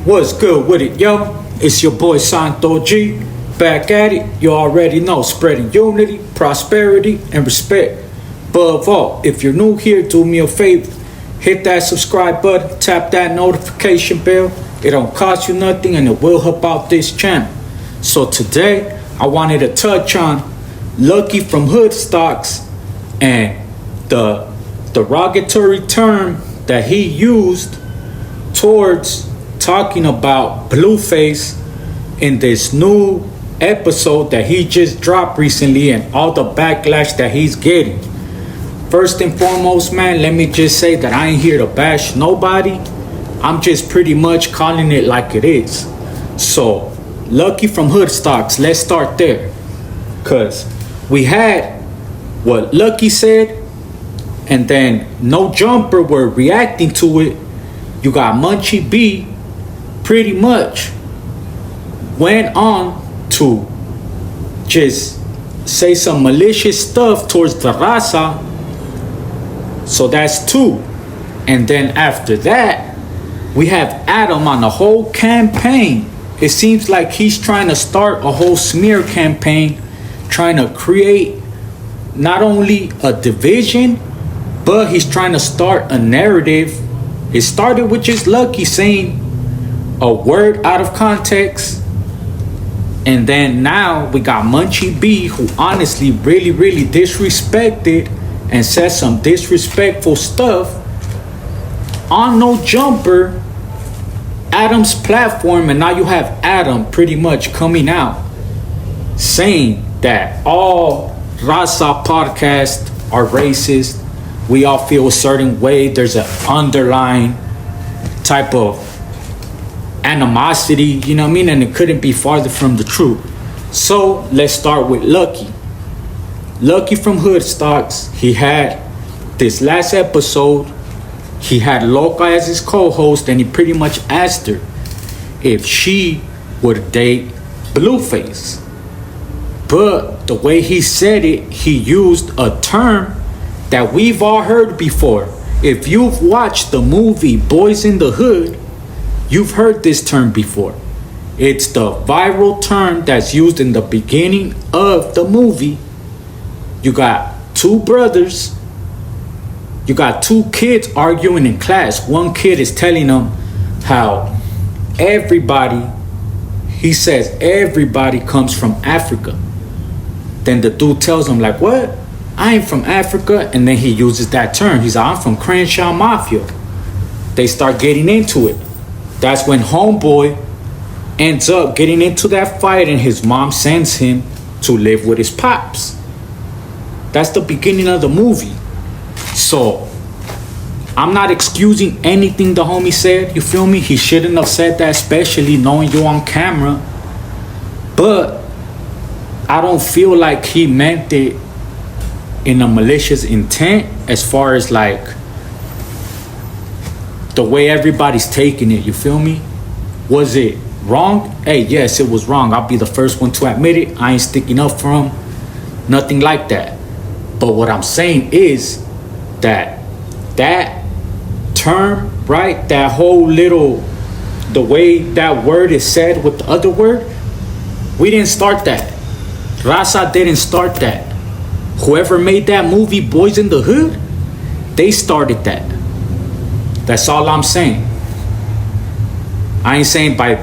What's good with it, yo? It's your boy Santo G, back at it. You already know, spreading unity, prosperity, and respect. Above all, if you're new here, do me a favor. Hit that subscribe button, tap that notification bell. It don't cost you nothing and it will help out this channel. So today, I wanted to touch on Lucky from HoodStocks and the derogatory term that he used towards talking about Blueface in this new episode that he just dropped recently and all the backlash that he's getting. First and foremost, man, let me just say that I ain't here to bash nobody. I'm just pretty much calling it like it is. So, Lucky from HoodStocks, let's start there. Because we had what Lucky said, and then No Jumper were reacting to it. You got Munchie-B pretty much went on to just say some malicious stuff towards the raza. So that's two. And then after that, we have Adam on the whole campaign. It seems like he's trying to start a whole smear campaign, trying to create not only a division, but he's trying to start a narrative. It started with just Lucky saying a word out of context, and then now we got Munchie-B, who honestly really disrespected and said some disrespectful stuff on No Jumper, Adam's platform. And now you have Adam pretty much coming out saying that all Raza podcasts are racist. We all feel a certain way. There's an underlying type of animosity, you know what I mean? And it couldn't be farther from the truth. So let's start with Lucky. Lucky from HoodStocks. He had this last episode, he had Loca as his co-host, and he pretty much asked her if she would date Blueface. But the way he said it, he used a term that we've all heard before. If you've watched the movie Boys in the Hood, you've heard this term before. It's the viral term that's used in the beginning of the movie. You got two brothers, you got two kids arguing in class. One kid is telling them how everybody, he says everybody comes from Africa. Then the dude tells him like, what? I ain't from Africa. And then he uses that term. He's like, I'm from Crenshaw Mafia. They start getting into it. That's when homeboy ends up getting into that fight and his mom sends him to live with his pops. That's the beginning of the movie. So I'm not excusing anything the homie said, you feel me? He shouldn't have said that, especially knowing you on camera. But I don't feel like he meant it in a malicious intent, as far as like the way everybody's taking it, you feel me? Was it wrong? Hey, yes, it was wrong. I'll be the first one to admit it. I ain't sticking up for him. Nothing like that. But what I'm saying is that that term, right? That whole little, the way that word is said with the other word, we didn't start that. Raza didn't start that. Whoever made that movie, Boys in the Hood, they started that. That's all I'm saying. I ain't saying by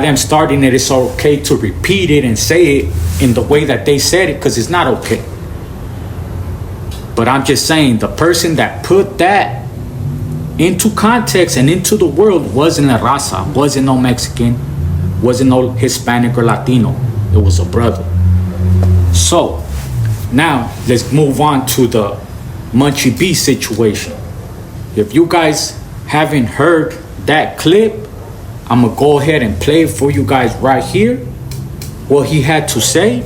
them starting it, it's okay to repeat it and say it in the way that they said it, because it's not okay. But I'm just saying the person that put that into context and into the world wasn't a raza, wasn't no Mexican, wasn't no Hispanic or Latino. It was a brother. So now let's move on to the Munchie-B situation. If you guys haven't heard that clip, I'm gonna go ahead and play it for you guys right here, what he had to say,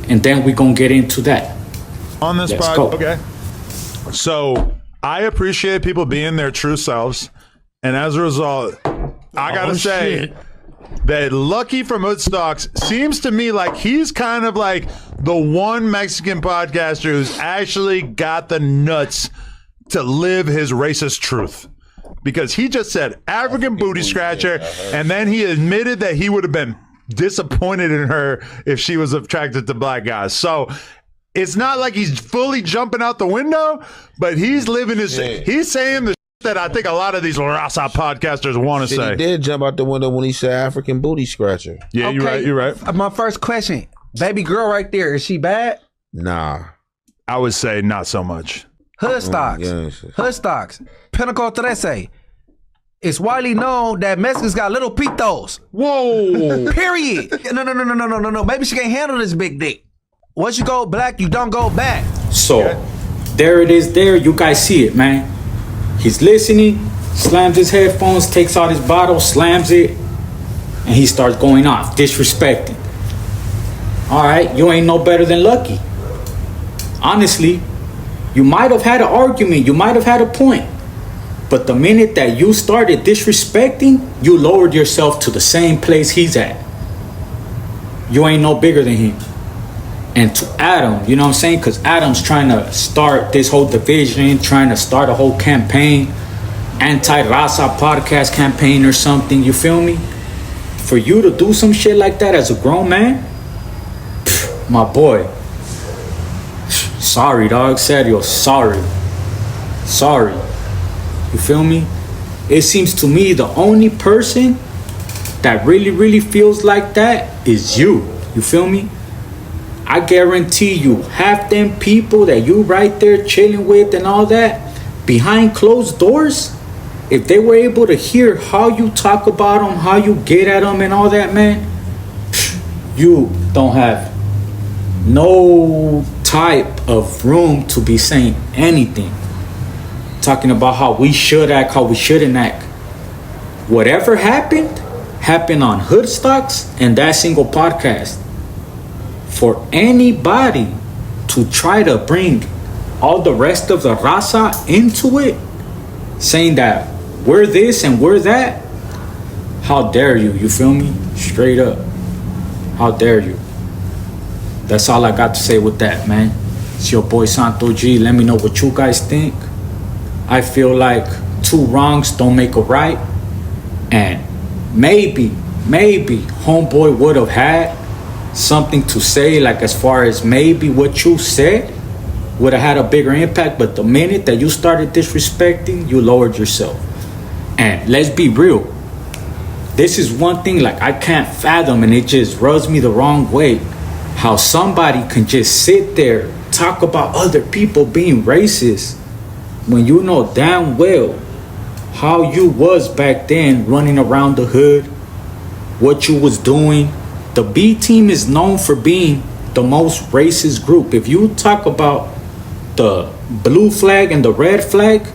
and then we're gonna get into that. On this Let's pod, go. okay. So I appreciate people being their true selves. And as a result, I got to say that Lucky from HoodStocks seems to me like he's kind of like the one Mexican podcaster who's actually got the nuts to live his racist truth. Because he just said African booty scratcher, and then he admitted that he would have been disappointed in her if she was attracted to black guys. So it's not like he's fully jumping out the window, but he's living his. He's saying the that I think a lot of these Raza podcasters want to say. He did jump out the window when he said African booty scratcher. Yeah, okay. You're right. My first question, baby girl right there, is she bad? Nah. I would say not so much. HoodStocks. HoodStocks. Pinnacle 13. It's widely known that Mexicans got little pitos. Whoa. Period. No. Maybe she can't handle this big dick. Once you go black, you don't go back. So, there it is there. You guys see it, man. He's listening, slams his headphones, takes out his bottle, slams it, and he starts going off, disrespecting. All right, you ain't no better than Lucky. Honestly, you might have had an argument, you might have had a point, but the minute that you started disrespecting, you lowered yourself to the same place he's at. You ain't no bigger than him. And to Adam, you know what I'm saying? Because Adam's trying to start this whole division, trying to start a whole campaign, anti-Raza podcast campaign or something, you feel me? For you to do some shit like that as a grown man, my boy, sorry, dog, serio, sorry. You feel me? It seems to me the only person that really feels like that is you. You feel me? I guarantee you, half them people that you right there chilling with and all that, behind closed doors, if they were able to hear how you talk about them, how you get at them and all that, man, you don't have no type of room to be saying anything. Talking about how we should act, how we shouldn't act. Whatever happened on HoodStocks and that single podcast. For anybody to try to bring all the rest of the raza into it, saying that we're this and we're that, how dare you? You feel me? Straight up. How dare you? That's all I got to say with that, man. It's your boy Santo G. Let me know what you guys think. I feel like two wrongs don't make a right. And maybe homeboy would have had something to say, like as far as maybe what you said would have had a bigger impact, but the minute that you started disrespecting, you lowered yourself. And let's be real, this is one thing like I can't fathom, and it just rubs me the wrong way, how somebody can just sit there, talk about other people being racist, when you know damn well how you was back then running around the hood, what you was doing. The B team is known for being the most racist group. If you talk about the blue flag and the red flag,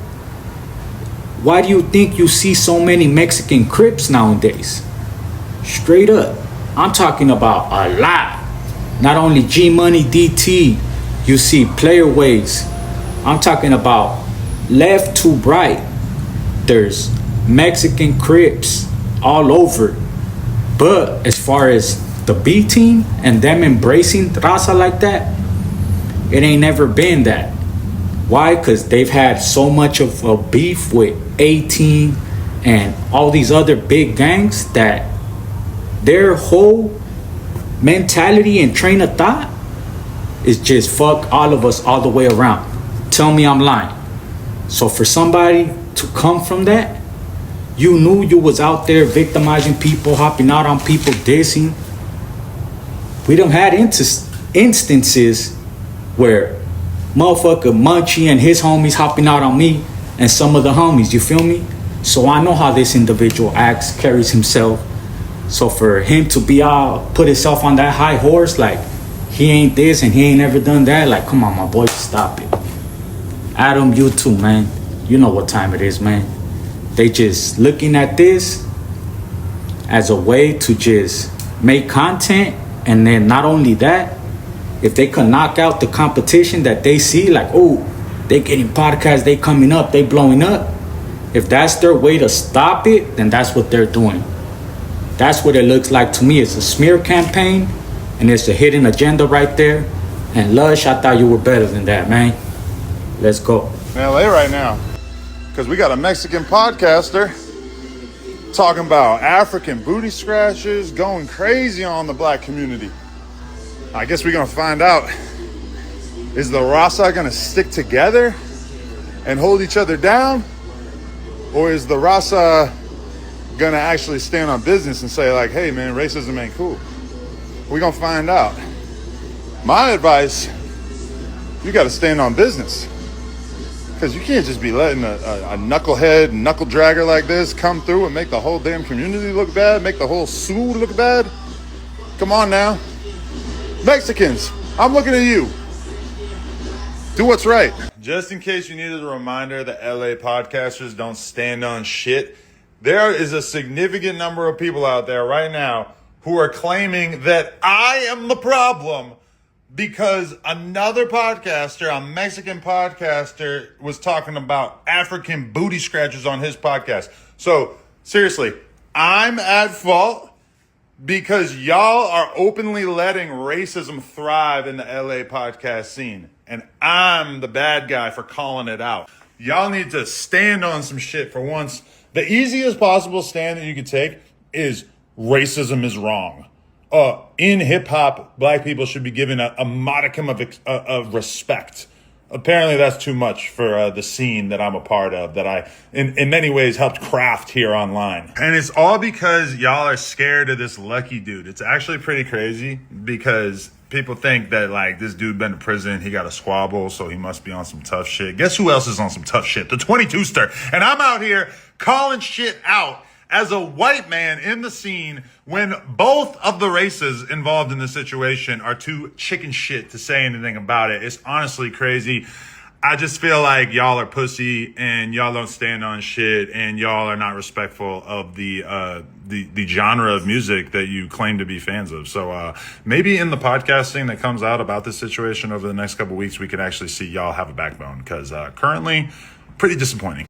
why do you think you see so many Mexican Crips nowadays? Straight up. I'm talking about a lot. Not only G Money DT, you see player ways. I'm talking about left to right. There's Mexican Crips all over. But as far as the B team and them embracing raza like that, it ain't never been that. Why? Because they've had so much of a beef with A-Team and all these other big gangs that their whole mentality and train of thought is just fuck all of us all the way around. Tell me I'm lying. So for somebody to come from that, you knew you was out there victimizing people, hopping out on people, dissing. We done had instances where motherfucker Munchie and his homies hopping out on me and some of the homies, you feel me? So I know how this individual acts, carries himself. So for him to be out, put himself on that high horse, like he ain't this and he ain't never done that, like come on my boy, stop it. Adam, you too, man. You know what time it is, man. They just looking at this as a way to just make content. And then not only that, if they could knock out the competition that they see, like, oh, They getting podcasts, they coming up, they blowing up. If that's their way to stop it, then that's what they're doing. That's what it looks like to me. It's a smear campaign, and it's a hidden agenda right there. And Lush, I thought you were better than that, man. Let's go. In LA right now, because we got a Mexican podcaster talking about African booty scratchers, going crazy on the black community. I guess we're gonna find out. Is the Raza gonna stick together and hold each other down? Or is the Raza gonna actually stand on business and say like, hey man, racism ain't cool? We're gonna find out. My advice, you gotta stand on business. Because you can't just be letting a knucklehead, knuckle dragger like this come through and make the whole damn community look bad, make the whole Sioux look bad. Come on now. Mexicans, I'm looking at you. Do what's right. Just in case you needed a reminder that LA podcasters don't stand on shit, there is a significant number of people out there right now who are claiming that I am the problem because another podcaster, a Mexican podcaster, was talking about African booty scratchers on his podcast. So, seriously, I'm at fault because y'all are openly letting racism thrive in the LA podcast scene. And I'm the bad guy for calling it out. Y'all need to stand on some shit for once. The easiest possible stand that you could take is racism is wrong. In hip hop, black people should be given a modicum of respect. Apparently that's too much for the scene that I'm a part of, that I, in many ways, helped craft here online. And it's all because y'all are scared of this Lucky dude. It's actually pretty crazy because people think that, like, this dude been to prison, he got a squabble, so he must be on some tough shit. Guess who else is on some tough shit? The 22-ster. And I'm out here calling shit out as a white man in the scene when both of the races involved in the situation are too chicken shit to say anything about it. It's honestly crazy. I just feel like y'all are pussy and y'all don't stand on shit and y'all are not respectful of the genre of music that you claim to be fans of. So maybe in the podcasting that comes out about this situation over the next couple of weeks, we can actually see y'all have a backbone, because currently pretty disappointing.